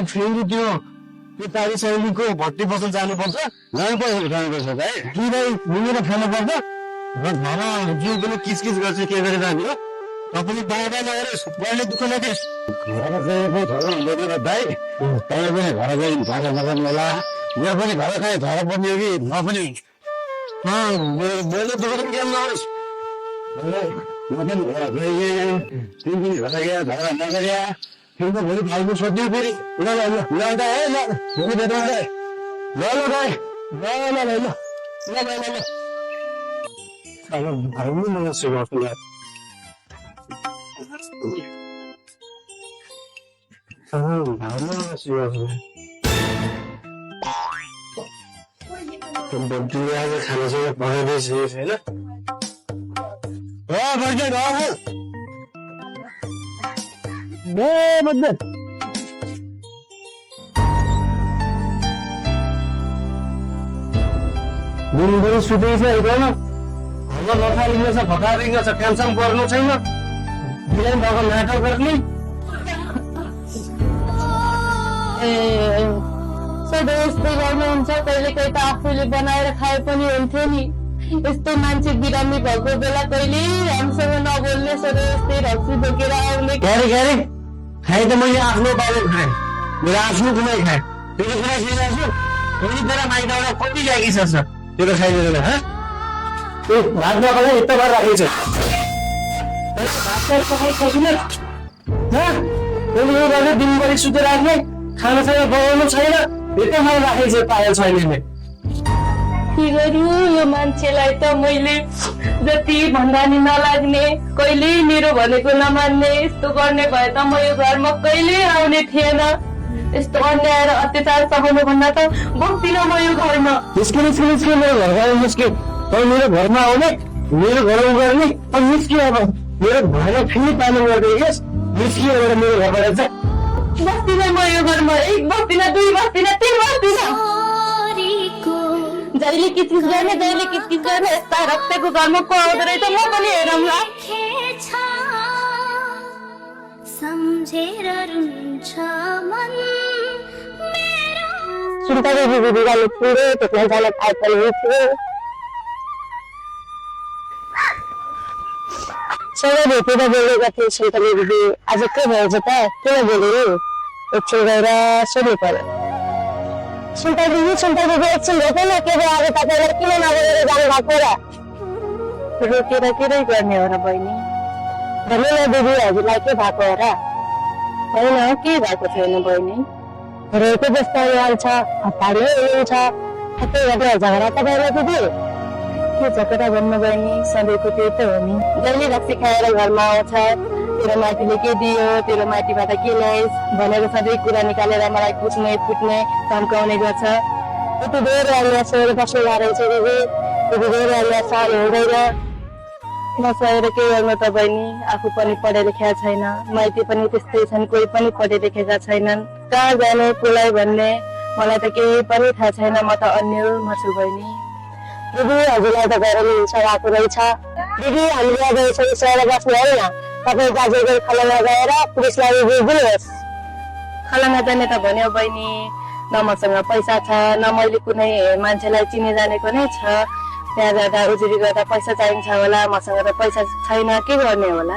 फेरि त्यो तारी शैलीको भट्टी बसल जानुपर्छ जानुपर्छ दाइ दुई मिलेर खानुपर्छ र घर जे पनि किचकिच गर्छ के गरेर जाने हो तपाईँले बाहिर लगेर बढ्ने दुःख नदिए घर गएको थोर हुँदैन दाइ तपाईँ पनि घर गयो भाडा नगर्नु होला यहाँ पनि घर खाएँ धर पर्ने हो कि नपनि मैले दुःख पनि केही नगरोस् म पनि घर गएँ तिमी पनि घर गयो धर नगर्या फेरि भोलि फाल्नु सोध्यो फेरि ल ल ल ल दाइ है ल भोलि भेटौँ दाइ ल ल दाइ ल ल ल ल ल ल ल भाइले मलाई सिकाउँछु यार भाइले मलाई सिकाउँछु बड्डीले आज खानासँग पकाइदिएछ होइन दिनभरि सुतेछ हेर्दैन घरमा नखालिँदैछ भतारिँदैछ कामसाम गर्नु छैन बिहान भएको नाटक गर्ने सधैँ यस्तै गर्नुहुन्छ कहिले कहीँ त आफूले बनाएर खाए पनि हुन्थ्यो नि यस्तो मान्छे बिरामी भएको बेला कहिले हामीसँग नबोल्ने सधैँ यस्तै रक्सी बोकेर आउने क्यारे खाएँ त मैले आफ्नो बाबु खाएँ मेरो आफ्नो कुनै खाएँ तेरो कुरा खाइरहेको छु यति बेला माइतबाट कति जागी छ तेरो खाइदिँदैन भात नखाने यस्तो गरेर राखेको छ भात पकाइसकिन मैले यो गरेर दिनभरि सुतेर राख्ने खानासँग बनाउनु छैन यस्तो खाएर राखेको छ पायल छैन के गर्नु यो मान्छेलाई त मैले जति भन्दा नि नलाग्ने कहिले मेरो भनेको नमान्ने यस्तो गर्ने भए त म यो घरमा कहिले आउने थिएन यस्तो अन्याय र अत्याचार सहाउनु भन्दा त बस्दिन म यो घरमा निस्किन मेरो घर गएर निस्किन मेरो घरमा आउने मेरो घरमा गर्ने अब निस्कियो अब मेरो घरमा फेरि पानी गर्दै यस निस्कियो मेरो घरबाट चाहिँ बस्दिन म यो घरमा एक बस्दिन दुई बस्दिन तीन बस्दिन जहिले किचकिच गर्ने यस्ता रक्तको घरमा को आउँदो रहेछ म पनि हेरौँला सुन्तली दिदी बिरामी पुरै त्यसमा जान पाए पनि थियो सबै भेटेर बोलेका थिए सुन्तली दिदी आज के भएछ त किन बोलेर एकछिन गएर सोध्नु पर्यो सुन्तली दिदी एकछिन भेटेन के भयो आज तपाईँलाई किन नबोलेर जानु भएको र रोकेर केरै गर्ने हो र बहिनी भन्नु न दिदी हजुरलाई के भएको हो र होइन के भएको थिएन बहिनी रोएको जस्तो हाल्छ हतारले हुनुहुन्छ त्यही भएर झगडा त भएन दिदी के झगडा भन्नु बहिनी सधैँको त्यो त हो नि जहिले रक्सी खाएर घरमा आउँछ तेरो माइतीले के दियो तेरो माइतीबाट के ल्याइस् भनेर सधैँ कुरा निकालेर मलाई कुट्ने फुट्ने धम्काउने गर्छ यति धेरै अन्याय सहेर बस्नु रहेछ दिदी यति धेरै अन्याय सहनु हुँदैन नसहेर के गर्नु त बहिनी आफू पनि पढे लेखेका छैन माइती पनि त्यस्तै छन् कोही पनि पढे लेखेका छैनन् कहाँ जाने कसलाई भन्ने मलाई त केही पनि थाहा छैन म त अन्य छु बहिनी दिदी हजुरलाई त गएर हिंसा भएको रहेछ दिदी हामीले आज यसरी सहेर बस्नु होइन तपाईँ दाजुको खलामा गएर पुलिसलाई दिनुहोस् खलामा जाने त भन्यो बहिनी न मसँग पैसा छ न मैले कुनै मान्छेलाई चिने जानेको नै छ त्यहाँ जाँदा उजुरी गर्दा पैसा चाहिन्छ होला मसँग त पैसा छैन के गर्ने होला